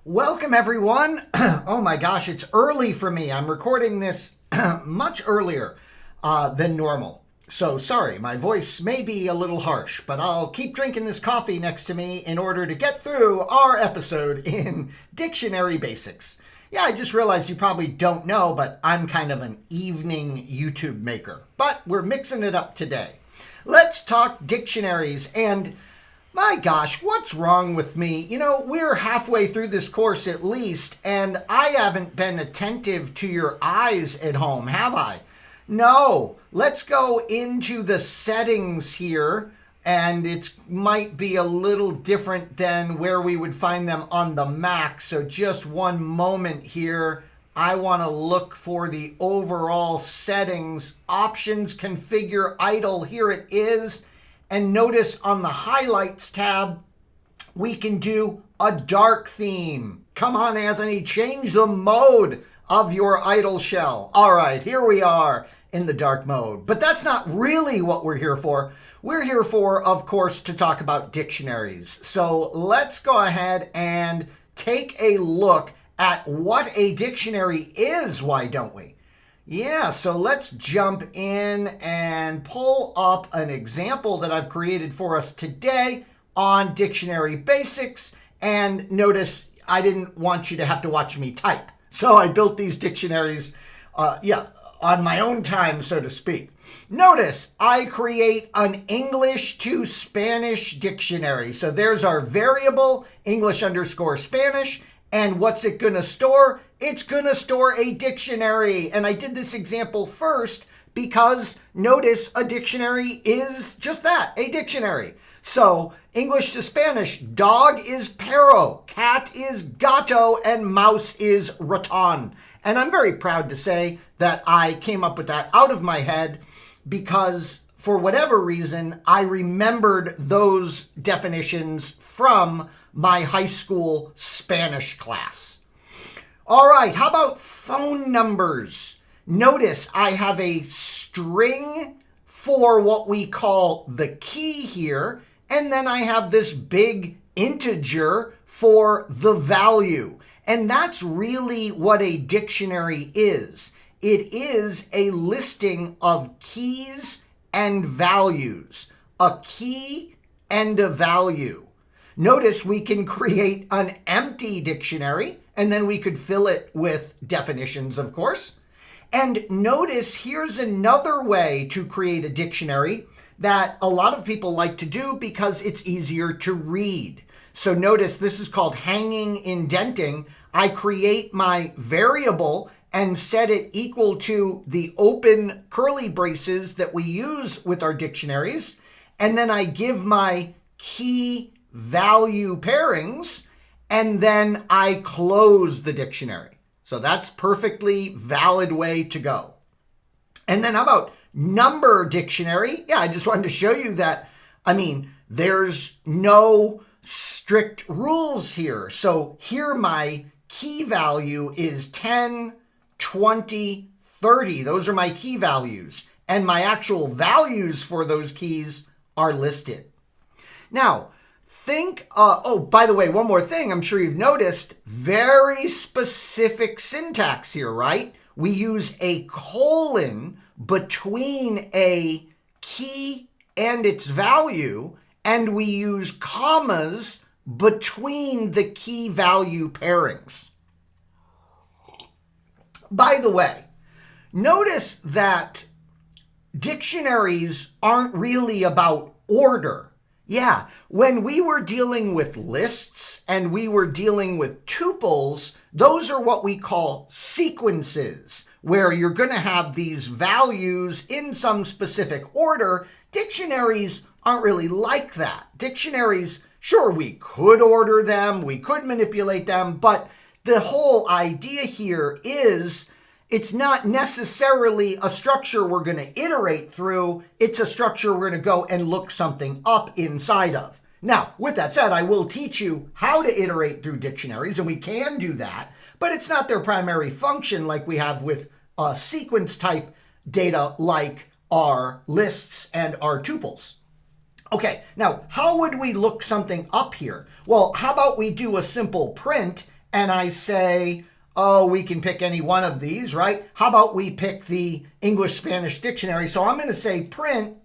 Welcome, everyone. Oh my gosh, it's early for me. I'm recording this much earlier than normal. So sorry, my voice may be a little harsh, but I'll keep drinking this coffee next to me in order to get through our episode in Dictionary Basics. Yeah, I just realized you probably don't know, but I'm kind of an evening YouTube maker. But we're mixing it up today. Let's talk dictionaries. And my gosh, what's wrong with me? You know, we're halfway through this course at least, and I haven't been attentive to your eyes at home, have I? No. Let's go into the settings here, and it might be a little different than where we would find them on the Mac. So just one moment here. I want to look for the overall settings. Options, configure idle. Here it is. And notice on the highlights tab, we can do a dark theme. Come on, Anthony, change the mode of your idle shell. All right, here we are in the dark mode. But that's not really what we're here for. We're here for, of course, to talk about dictionaries. So let's go ahead and take a look at what a dictionary is, why don't we? Yeah, so let's jump in and pull up an example that I've created for us today on Dictionary Basics. And notice I didn't want you to have to watch me type. So I built these dictionaries, on my own time, so to speak. Notice I create an English to Spanish dictionary. So there's our variable, English_Spanish. And what's it going to store? It's going to store a dictionary. And I did this example first because notice a dictionary is just that, a dictionary. So English to Spanish, dog is perro, cat is gato, and mouse is raton. And I'm very proud to say that I came up with that out of my head because for whatever reason, I remembered those definitions from my high school Spanish class. All right, how about phone numbers? Notice I have a string for what we call the key here, and then I have this big integer for the value. And that's really what a dictionary is. It is a listing of keys and values, a key and a value. Notice we can create an empty dictionary, and then we could fill it with definitions, of course. And notice here's another way to create a dictionary that a lot of people like to do because it's easier to read. So notice this is called hanging indenting. I create my variable and set it equal to the open curly braces that we use with our dictionaries. And then I give my key value pairings, and then I close the dictionary. So that's perfectly valid way to go. And then how about number dictionary? Yeah, I just wanted to show you that, there's no strict rules here. So here my key value is 10, 20, 30. Those are my key values. And my actual values for those keys are listed. Now, by the way, one more thing. I'm sure you've noticed very specific syntax here, right? We use a colon between a key and its value, and we use commas between the key value pairings. By the way, notice that dictionaries aren't really about order. Yeah, when we were dealing with lists and we were dealing with tuples, those are what we call sequences, where you're going to have these values in some specific order. Dictionaries aren't really like that. Dictionaries, sure, we could order them, we could manipulate them, but the whole idea here is it's not necessarily a structure we're going to iterate through. It's a structure we're going to go and look something up inside of. Now, with that said, I will teach you how to iterate through dictionaries, and we can do that, but it's not their primary function like we have with sequence type data like our lists and our tuples. Okay, now how would we look something up here? Well, how about we do a simple print and I say, oh, we can pick any one of these, right? How about we pick the English-Spanish dictionary? So I'm going to say print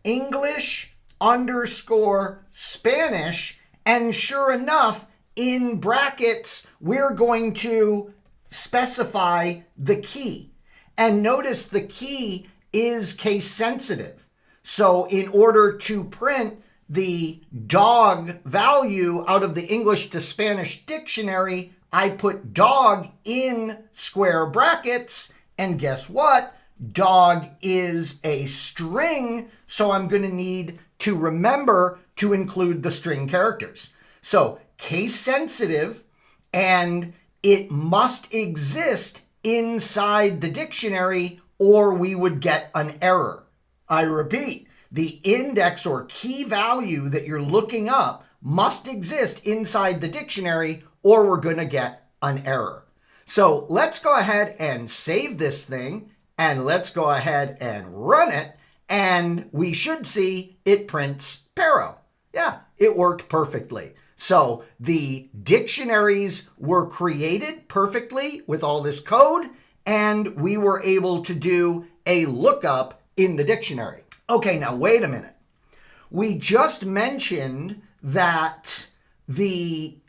English_Spanish, and sure enough, in brackets, we're going to specify the key. And notice the key is case sensitive. So in order to print the dog value out of the English to Spanish dictionary, I put dog in square brackets, and guess what? Dog is a string, so I'm going to need to remember to include the string characters. So case sensitive, and it must exist inside the dictionary or we would get an error. I repeat, the index or key value that you're looking up must exist inside the dictionary or we're going to get an error. So let's go ahead and save this thing, and let's go ahead and run it, and we should see it prints Pero. Yeah, it worked perfectly. So the dictionaries were created perfectly with all this code, and we were able to do a lookup in the dictionary. Okay, now wait a minute. We just mentioned that the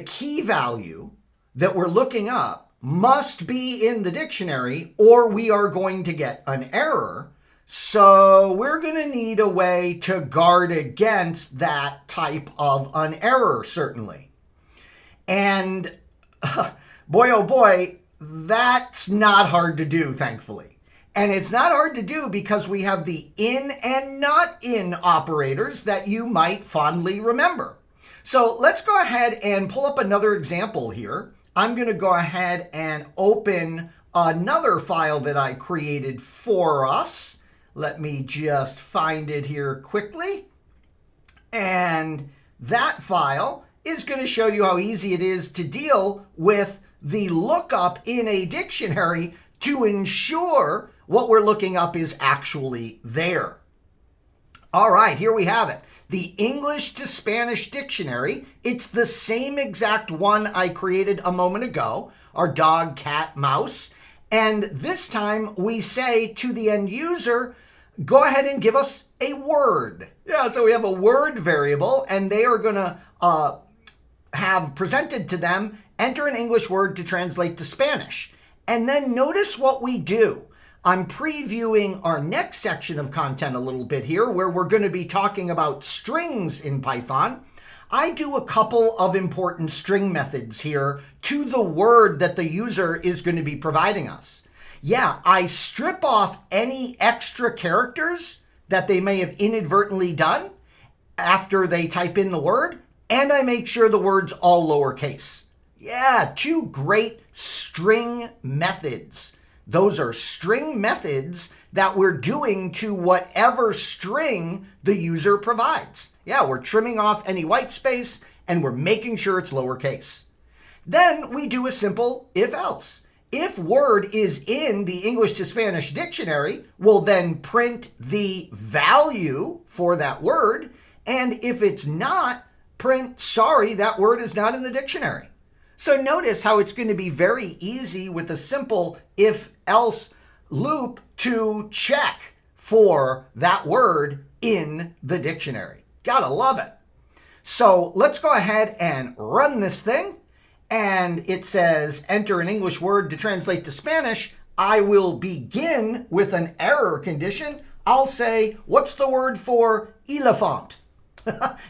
key value that we're looking up must be in the dictionary or we are going to get an error. So we're going to need a way to guard against that type of an error, certainly. And boy, oh boy, that's not hard to do, thankfully. And it's not hard to do because we have the in and not in operators that you might fondly remember. So let's go ahead and pull up another example here. I'm going to go ahead and open another file that I created for us. Let me just find it here quickly. And that file is going to show you how easy it is to deal with the lookup in a dictionary to ensure what we're looking up is actually there. All right, here we have it. The English to Spanish dictionary. It's the same exact one I created a moment ago, our dog, cat, mouse. And this time we say to the end user, go ahead and give us a word. Yeah, so we have a word variable, and they are going to have presented to them, enter an English word to translate to Spanish. And then notice what we do. I'm previewing our next section of content a little bit here, where we're going to be talking about strings in Python. I do a couple of important string methods here to the word that the user is going to be providing us. Yeah, I strip off any extra characters that they may have inadvertently done after they type in the word, and I make sure the word's all lowercase. Yeah, two great string methods. Those are string methods that we're doing to whatever string the user provides. Yeah, we're trimming off any white space and we're making sure it's lowercase. Then we do a simple if-else. If word is in the English to Spanish dictionary, we'll then print the value for that word. And if it's not, print, sorry, that word is not in the dictionary. So notice how it's going to be very easy with a simple if-else loop to check for that word in the dictionary. Gotta love it. So let's go ahead and run this thing. And it says, enter an English word to translate to Spanish. I will begin with an error condition. I'll say, what's the word for elephant?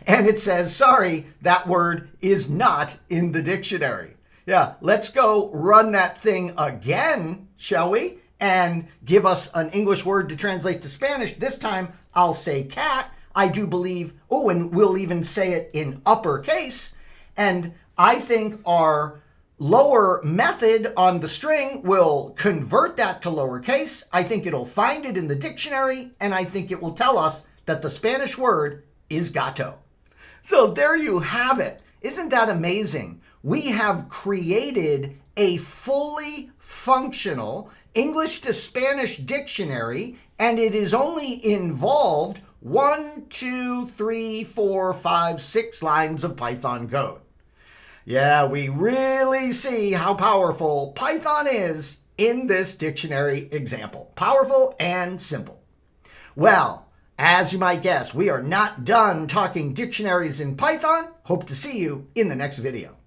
And it says, sorry, that word is not in the dictionary. Yeah, let's go run that thing again, shall we? And give us an English word to translate to Spanish. This time I'll say cat. I do believe, oh, and we'll even say it in uppercase. And I think our lower method on the string will convert that to lowercase. I think it'll find it in the dictionary, and I think it will tell us that the Spanish word is gato. So there you have it. Isn't that amazing? We have created a fully functional English to Spanish dictionary, and it is only involved 1, 2, 3, 4, 5, 6 lines of Python code. Yeah, we really see how powerful Python is in this dictionary example. Powerful and simple. Well, as you might guess, we are not done talking dictionaries in Python. Hope to see you in the next video.